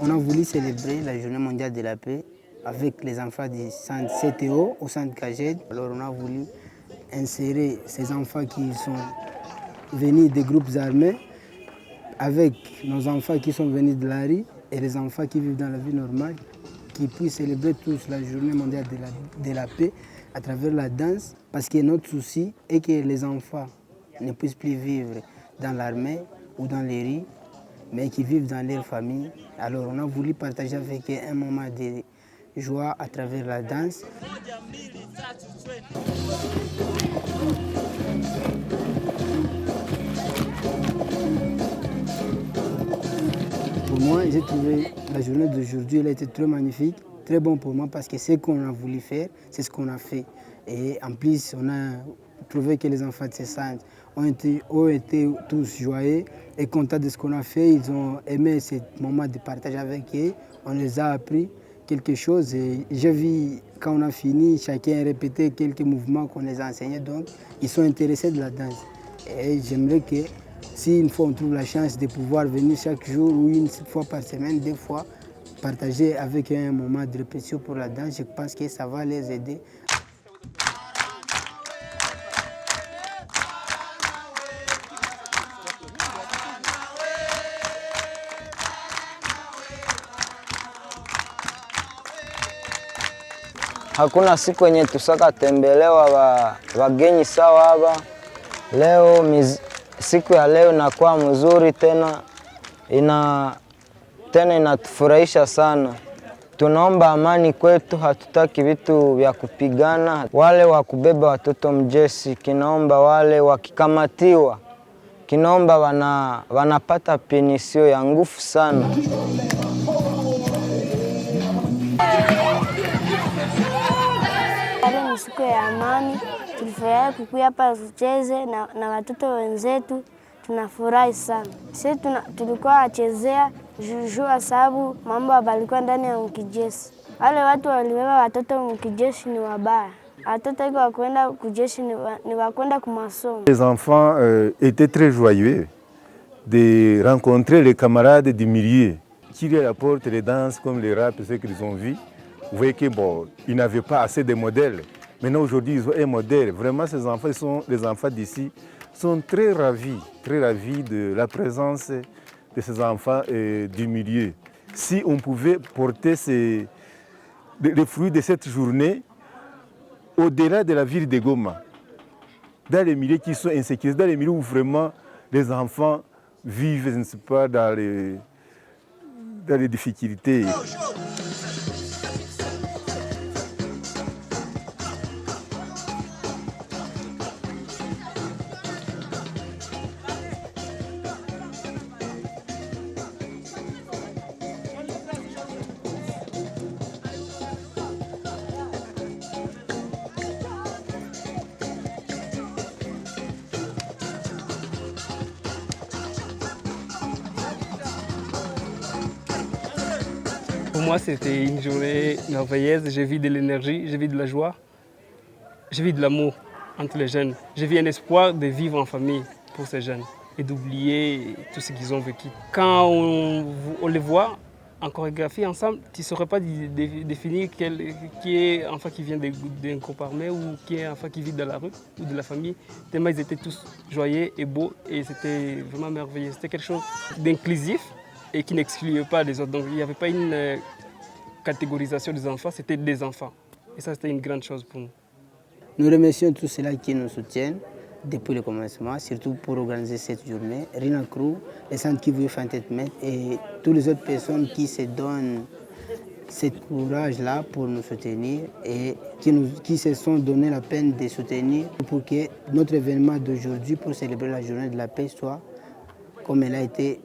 On a voulu célébrer la journée mondiale de la paix avec les enfants du centre CTO au centre CAGED. Alors on a voulu insérer ces enfants qui sont venus des groupes armés avec nos enfants qui sont venus de la rue et les enfants qui vivent dans la vie normale, qui puissent célébrer tous la journée mondiale de la paix à travers la danse, parce que notre souci est que les enfants ne puissent plus vivre dans l'armée ou dans les rues, mais qui vivent dans leur famille. Alors on a voulu partager avec eux un moment de joie à travers la danse. Pour moi, j'ai trouvé la journée d'aujourd'hui, elle a été très magnifique, très bon pour moi parce que ce qu'on a voulu faire, c'est ce qu'on a fait. Et en plus, on a trouvé que les enfants de ce centre ont été tous joyeux et contents de ce qu'on a fait. Ils ont aimé ce moment de partage avec eux. On les a appris quelque chose et j'ai vu quand on a fini, chacun a répété quelques mouvements qu'on les a enseignés. Donc, ils sont intéressés de la danse. Et j'aimerais que si une fois on trouve la chance de pouvoir venir chaque jour ou une fois par semaine, deux fois, partager avec eux un moment de répétition pour la danse, je pense que ça va les aider. Hakuna siku yenye tusakatembelewa wageni sawa hapa. Leo siku ya leo inakuwa mzuri tena inatufurahisha sana. Tunaomba amani kwetu, hatutaki vitu vya kupigana. Wale wa kubeba watoto mjesi, kinaomba wale wakikamatiwa, kinaomba wanapata penisio ya nguvu sana. Leo ni siku ya amani, tulifurahi kukuja hapa tucheze na watoto wenzetu, tunafurahi sana. Sisi tulikuwa wachezea jujua sababu mambo walikuwa ndani ya mkijeshi. Wale watu walibeba watoto mkijeshi ni wabaya. Watoto iko wakwenda kujeshi ni wakwenda kumasomo. Les enfants étaient très joyeux de rencontrer les camarades du milieu qui leur apportent les danses comme les rap, ce qu'ils ont vu. Vous voyez qu'ils n'avaient pas assez de modèles. Maintenant, aujourd'hui, ils ont un modèle. Vraiment, ces enfants, les enfants d'ici, sont très ravis de la présence de ces enfants du milieu. Si on pouvait porter les fruits de cette journée au-delà de la ville de Goma, dans les milieux qui sont insécurisés, dans les milieux où vraiment les enfants vivent, je ne sais pas, dans les difficultés. Pour moi, c'était une journée merveilleuse. J'ai vu de l'énergie, j'ai vu de la joie, j'ai vu de l'amour entre les jeunes. J'ai vu un espoir de vivre en famille pour ces jeunes et d'oublier tout ce qu'ils ont vécu. Quand on les voit en chorégraphie ensemble, tu ne saurais pas définir qui est un enfant qui vient d'un groupe armé ou qui est un enfant qui vit dans la rue ou de la famille. Tellement ils étaient tous joyeux et beaux et c'était vraiment merveilleux. C'était quelque chose d'inclusif et qui n'excluait pas les autres. Donc il n'y avait pas une catégorisation des enfants, c'était des enfants. Et ça, c'était une grande chose pour nous. Nous remercions tous ceux-là qui nous soutiennent depuis le commencement, surtout pour organiser cette journée. Rina Crew, les centres qui veulent faire tête maître et toutes les autres personnes qui se donnent ce courage-là pour nous soutenir et qui se sont donné la peine de soutenir pour que notre événement d'aujourd'hui pour célébrer la journée de la paix soit comme elle a été.